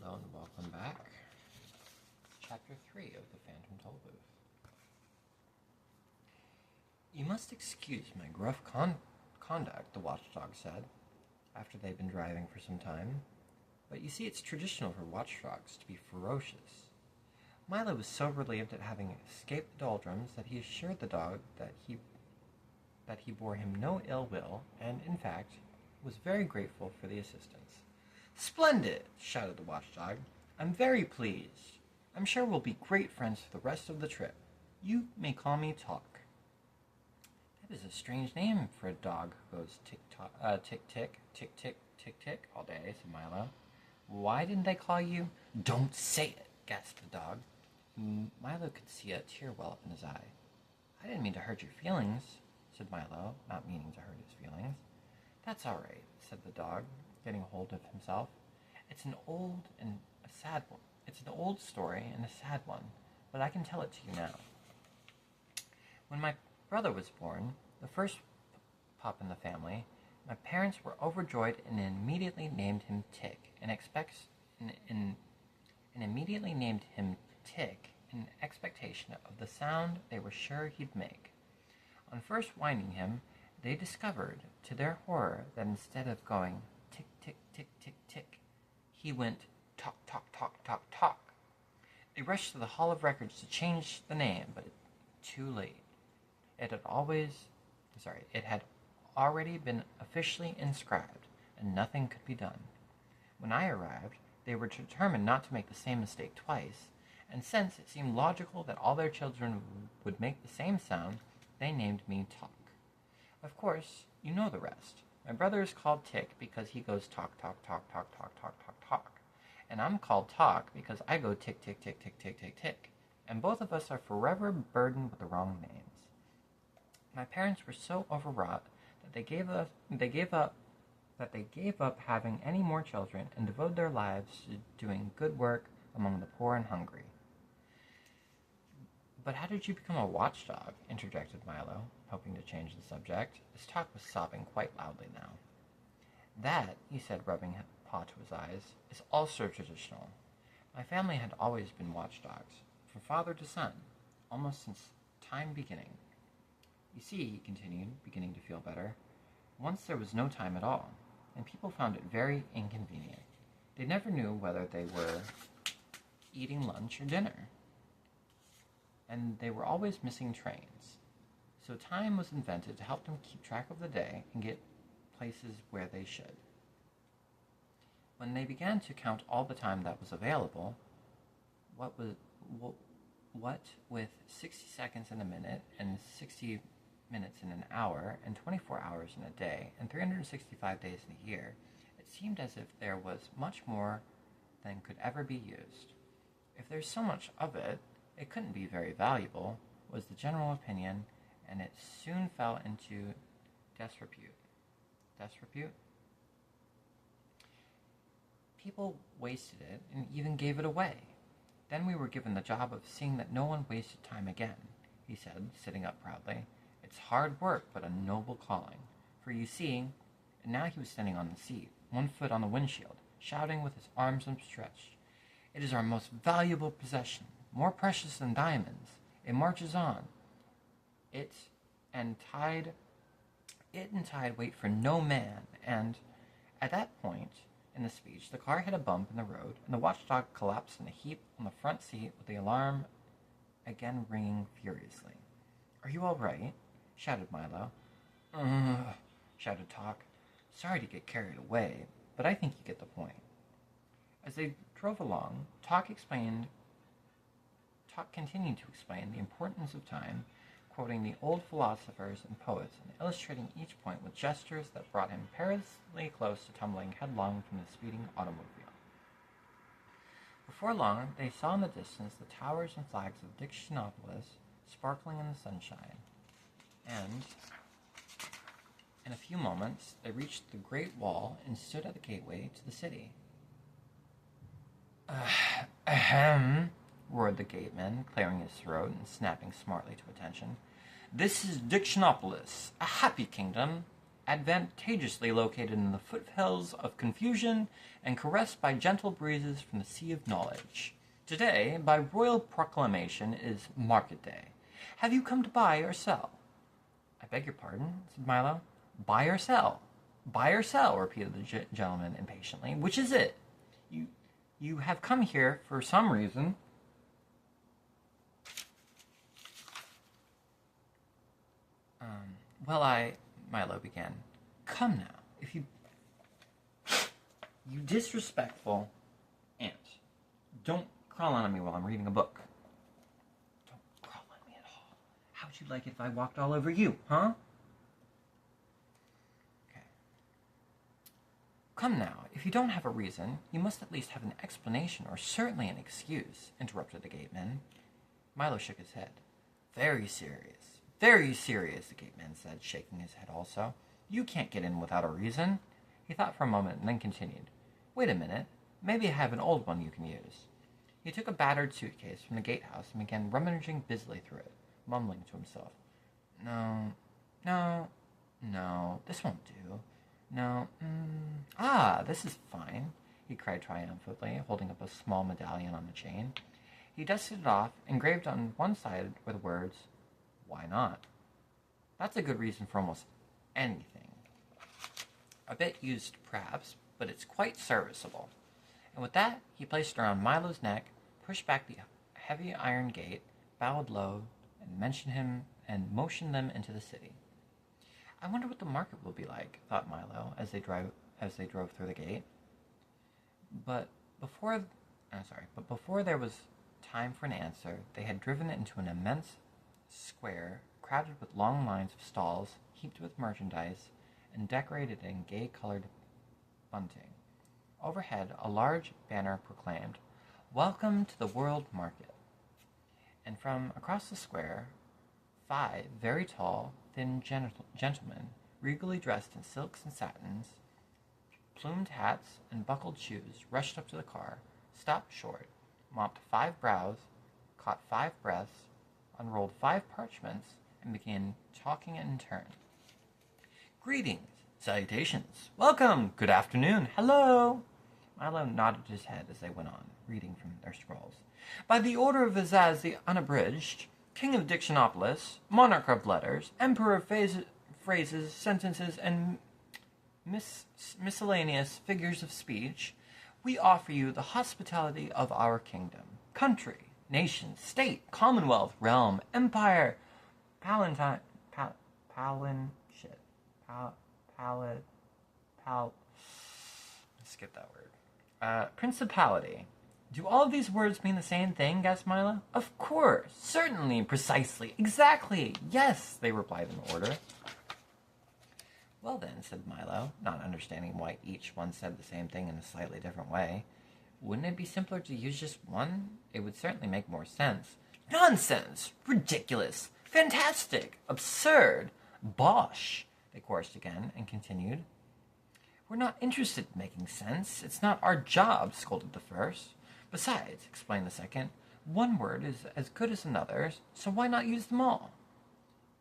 Hello and welcome back. Chapter 3 of the Phantom Tollbooth. You must excuse my gruff conduct, the watchdog said, after they'd been driving for some time. But you see, it's traditional for watchdogs to be ferocious. Milo was so relieved at having escaped the doldrums that he assured the dog that he bore him no ill will, and, in fact, was very grateful for the assistance. "Splendid!" shouted the watchdog. "I'm very pleased. I'm sure we'll be great friends for the rest of the trip. You may call me Talk." "That is a strange name for a dog who goes tick-tick, tick-tick, tick-tick all day," said Milo. "Why didn't they call you—" "Don't say it!" gasped the dog. Milo could see a tear well up in his eye. "I didn't mean to hurt your feelings," said Milo, not meaning to hurt his feelings. "That's all right," said the dog, getting hold of himself. It's an old story and a sad one, but I can tell it to you now. When my brother was born, the first pup in the family, my parents were overjoyed and immediately named him Tick in expectation of the sound they were sure he'd make. On first winding him, they discovered, to their horror, that instead of going tick, tick, tick, tick, tick, he went talk, talk, talk, talk, talk. They rushed to the Hall of Records to change the name, but too late. It had already been officially inscribed, and nothing could be done. When I arrived, they were determined not to make the same mistake twice, and since it seemed logical that all their children would make the same sound, they named me Talk. Of course, you know the rest. My brother is called Tick because he goes talk, talk, talk, talk, talk, talk, talk, talk. And I'm called Talk because I go tick, tick, tick, tick, tick, tick, tick. And both of us are forever burdened with the wrong names. My parents were so overwrought that they gave up having any more children and devoted their lives to doing good work among the poor and hungry. "But how did you become a watchdog?" interjected Milo, hoping to change the subject, as Talk was sobbing quite loudly now. "That," he said, rubbing his paw to his eyes, "is also traditional. My family had always been watchdogs, from father to son, almost since time beginning. You see," he continued, beginning to feel better, "once there was no time at all, and people found it very inconvenient. They never knew whether they were eating lunch or dinner, and they were always missing trains. So time was invented to help them keep track of the day and get places where they should. When they began to count all the time that was available, what with 60 seconds in a minute and 60 minutes in an hour and 24 hours in a day and 365 days in a year, it seemed as if there was much more than could ever be used. If there's so much of it, it couldn't be very valuable, was the general opinion, and it soon fell into disrepute. Disrepute? People wasted it and even gave it away. Then we were given the job of seeing that no one wasted time again," he said, sitting up proudly. "It's hard work, but a noble calling. For you see," and now he was standing on the seat, one foot on the windshield, shouting with his arms outstretched, "it is our most valuable possession, more precious than diamonds. It marches on. It and tide wait for no man," and at that point in the speech, the car hit a bump in the road, and the watchdog collapsed in a heap on the front seat with the alarm again ringing furiously. "Are you all right?" shouted Milo. Shouted Talk. "Sorry to get carried away, but I think you get the point." As they drove along, Talk continued to explain the importance of time, quoting the old philosophers and poets and illustrating each point with gestures that brought him perilously close to tumbling headlong from the speeding automobile. Before long, they saw in the distance the towers and flags of Dictionopolis sparkling in the sunshine, and in a few moments they reached the Great Wall and stood at the gateway to the city. "Ahem," roared the gateman, clearing his throat and snapping smartly to attention. "This is Dictionopolis, a happy kingdom. advantageously located in the foothills of confusion and caressed by gentle breezes from the sea of knowledge. Today, by royal proclamation, is market day. Have you come to buy or sell? I beg your pardon, said Milo. Buy or sell? Buy or sell, repeated the gentleman impatiently. Which is it? You have come here for some reason. Milo began. Come now, if you disrespectful ant. Don't crawl on me while I'm reading a book. Don't crawl on me at all. How would you like it if I walked all over you, huh? Okay. Come now, if you don't have a reason, you must at least have an explanation or certainly an excuse, interrupted the gateman. Milo shook his head. Very serious, the gateman said, shaking his head also. You can't get in without a reason. He thought for a moment and then continued. Wait a minute. Maybe I have an old one you can use. He took a battered suitcase from the gatehouse and began rummaging busily through it, mumbling to himself. No, this won't do. No, this is fine, he cried triumphantly, holding up a small medallion on the chain. He dusted it off, engraved on one side were the words, Why not? That's a good reason for almost anything. A bit used, perhaps, but it's quite serviceable. And with that, he placed it around Milo's neck, pushed back the heavy iron gate, bowed low, and motioned them into the city. I wonder what the market will be like, thought Milo, as they drove through the gate. But before there was time for an answer, they had driven into an immense square, crowded with long lines of stalls, heaped with merchandise, and decorated in gay-colored bunting. Overhead, a large banner proclaimed, Welcome to the World Market. And from across the square, 5 very tall, thin gentlemen, regally dressed in silks and satins, plumed hats, and buckled shoes, rushed up to the car, stopped short, mopped 5 brows, caught 5 breaths, unrolled 5 parchments, and began talking in turn. Greetings, salutations, welcome, good afternoon, hello. Milo nodded his head as they went on, reading from their scrolls. By the order of Azaz the Unabridged, King of Dictionopolis, Monarch of Letters, Emperor of Phrases, Sentences, and miscellaneous figures of speech, we offer you the hospitality of our kingdom, country, nation, state, commonwealth, realm, empire, skip that word. Principality. Do all of these words mean the same thing? Gasped Milo. Of course, certainly, precisely, exactly, yes, they replied in order. Well then, said Milo, not understanding why each one said the same thing in a slightly different way. Wouldn't it be simpler to use just one? It would certainly make more sense. Nonsense! Ridiculous! Fantastic! Absurd! Bosh! They chorused again and continued. We're not interested in making sense. It's not our job, scolded the first. Besides, explained the second, one word is as good as another, so why not use them all?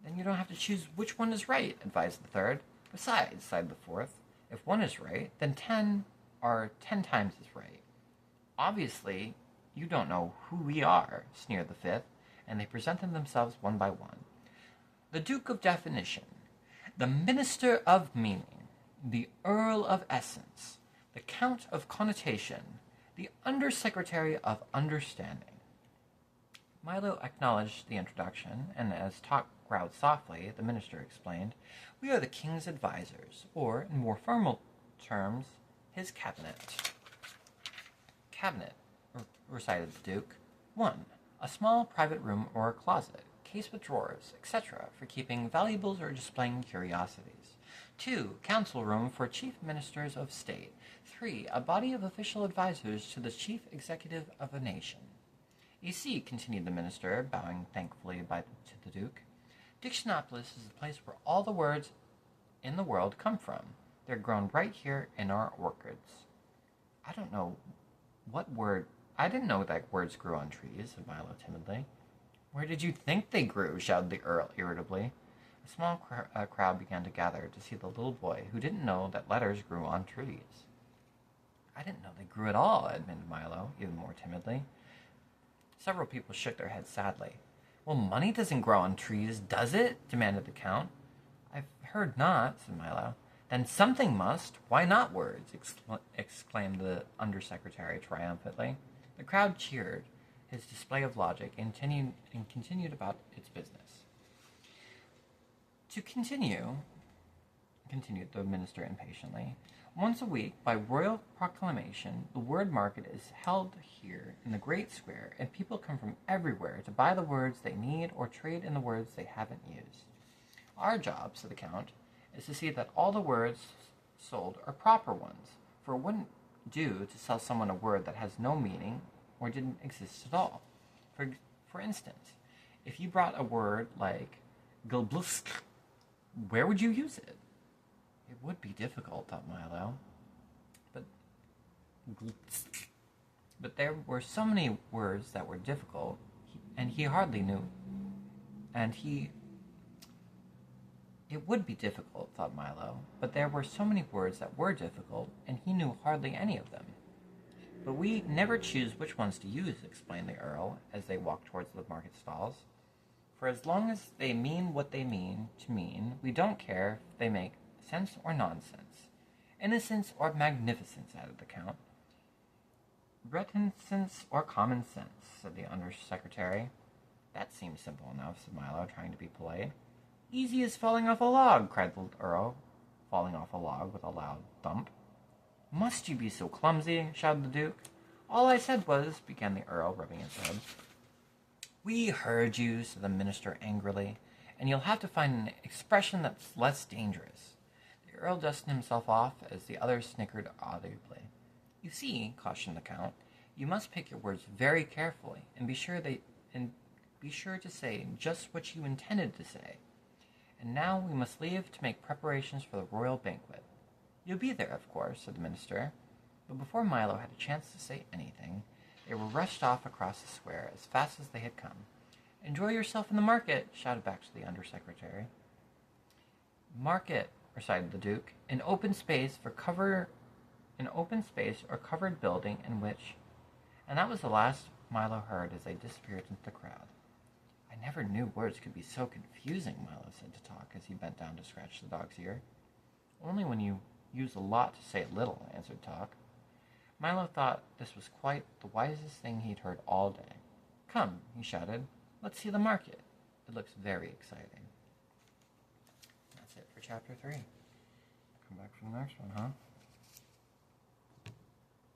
Then you don't have to choose which one is right, advised the third. Besides, sighed the fourth, if one is right, then 10 are 10 times as right. Obviously, you don't know who we are, sneered the fifth, and they presented themselves one by one. The Duke of Definition, the Minister of Meaning, the Earl of Essence, the Count of Connotation, the Undersecretary of Understanding. Milo acknowledged the introduction, and as talk growled softly, the minister explained, We are the king's advisors, or, in more formal terms, his cabinet. Cabinet, recited the Duke. 1. A small private room or a closet, case with drawers, etc., for keeping valuables or displaying curiosities. 2. Council room for chief ministers of state. 3. A body of official advisors to the chief executive of a nation. You see, continued the minister, bowing thankfully to the Duke, Dictionopolis is the place where all the words in the world come from. They're grown right here in our orchards. I didn't know that words grew on trees, said Milo timidly. Where did you think they grew? Shouted the Earl irritably. A small crowd began to gather to see the little boy who didn't know that letters grew on trees. I didn't know they grew at all, admitted Milo, even more timidly. Several people shook their heads sadly. Well, money doesn't grow on trees, does it? Demanded the Count. I've heard not, said Milo. Then something must. Why not words? Exclaimed the undersecretary triumphantly. The crowd cheered his display of logic and continued about its business. To continue, continued the minister impatiently, once a week, by royal proclamation, the word market is held here in the great square, and people come from everywhere to buy the words they need or trade in the words they haven't used. Our job, said the Count, is to see that all the words sold are proper ones, for it wouldn't do to sell someone a word that has no meaning or didn't exist at all. For instance, if you brought a word like gulblusk, where would you use it? It would be difficult, thought Milo. But there were so many words that were difficult, and he hardly knew. It would be difficult, thought Milo, but there were so many words that were difficult, and he knew hardly any of them. But we never choose which ones to use, explained the Earl, as they walked towards the market stalls. For as long as they mean what they mean to mean, we don't care if they make sense or nonsense, innocence or magnificence, added the Count. Reticence or common sense, said the undersecretary. That seems simple enough, said Milo, trying to be polite. Easy as falling off a log, cried the Earl, falling off a log with a loud thump. Must you be so clumsy? Shouted the Duke. All I said was, began the Earl, rubbing his head. We heard you, said the minister angrily, and you'll have to find an expression that's less dangerous. The Earl dusted himself off as the others snickered audibly. You see, cautioned the Count, you must pick your words very carefully, and be sure to say just what you intended to say. And now we must leave to make preparations for the royal banquet. You'll be there, of course, said the minister. But before Milo had a chance to say anything, they were rushed off across the square as fast as they had come. Enjoy yourself in the market, shouted back to the undersecretary. Market, recited the Duke, an open space or covered building in which... And that was the last Milo heard as they disappeared into the crowd. I never knew words could be so confusing, Milo said to Talk as he bent down to scratch the dog's ear. Only when you use a lot to say little, answered Talk. Milo thought this was quite the wisest thing he'd heard all day. Come, he shouted, let's see the market. It looks very exciting. That's it for Chapter 3. Come back for the next one, huh?